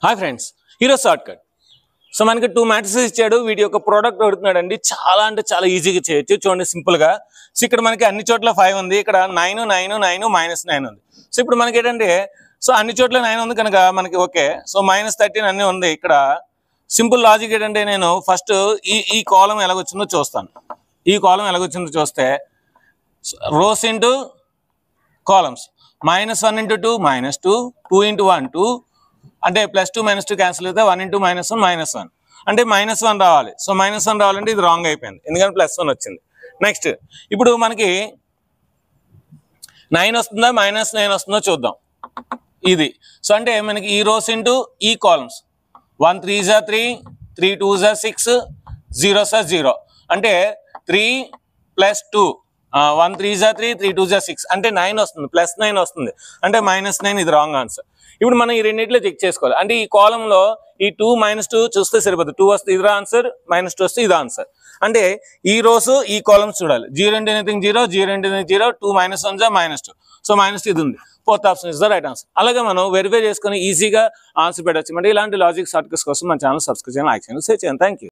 Hi friends, ఈరోజు short cut. So మనకి 2 matrices ఇచ్చాడు. వీటి యొక్క ప్రోడక్ట్ అడుగుతున్నాడు అండి. చాలా అంటే చాలా ఈజీగా చేయొచ్చు. చూడండి సింపుల్గా. సో ఇక్కడ మనకి అన్ని చోట్ల 5 ఉంది, ఇక్కడ 9 9 9 -9 ఉంది. సో ఇప్పుడు మనకి ఏంటంటే సో అన్ని చోట్ల 9 ఉంది కనుక మనకి ఓకే. సో -13 అన్నీ ఉంది. ఇక్కడ సింపుల్ లాజిక్ ఏంటంటే నేను ఫస్ట్ ఈ కాలం ఎలాగొచ్చిందో చూస్తాను. ఈ కాలం ఎలాగొచ్చిందో చూస్తే రోస్ ఇంటూ కాలమ్స్ -1 × 2 -2 2 × 1 2 అంటే +2 -2 క్యాన్సిల్ అయితే 1 × -1 -1 అంటే -1 రావాలి. సో -1 రావాలంటే ఇది రాంగ్ అయిపోయింది, ఎందుకంటే +1 వచ్చింది. నెక్స్ట్ ఇప్పుడు మనకి 9 వస్తుందా -9 వస్తుందో చూద్దాం. ఇది సో అంటే మనకి ఈ రోస్ ఇంటూ ఈ కాలమ్స్ 1 3 × 3 3 2 × 6 0 × 0 అంటే 3 + 2 1 3 × 3 3 2 × 6 అంటే 9 వస్తుంది, +9 వస్తుంది అంటే -9. ఇది రాంగ్ ఆన్సర్. ఇప్పుడు మనం ఈ రెండింటిలో చెక్ చేసుకోవాలి. అంటే ఈ కాలంలో ఈ 2 -2 చూస్తే సరిపోతుంది. 2 వస్తే ఇది ఆన్సర్, -2 వస్తే ఇది ఆన్సర్. అంటే ఈ రోస్ ఈ కాలమ్స్ చూడాలి. 0 × anything 0 0 × anything 0 2 -1 -2 సో -2 ఇది ఉంది. Fourth option is the right answer. అలాగే మనం వెరిఫై చేసుకుని ఈజీగా ఆన్సర్ పెట్టచ్చు. అంటే ఇలాంటి లాజిక్ షార్ట్ కట్స్ కోసం మన ఛానల్ సబ్స్క్రైబ్ చేయండి, లైక్ చేయండి, షేర్ చేయండి. Thank you.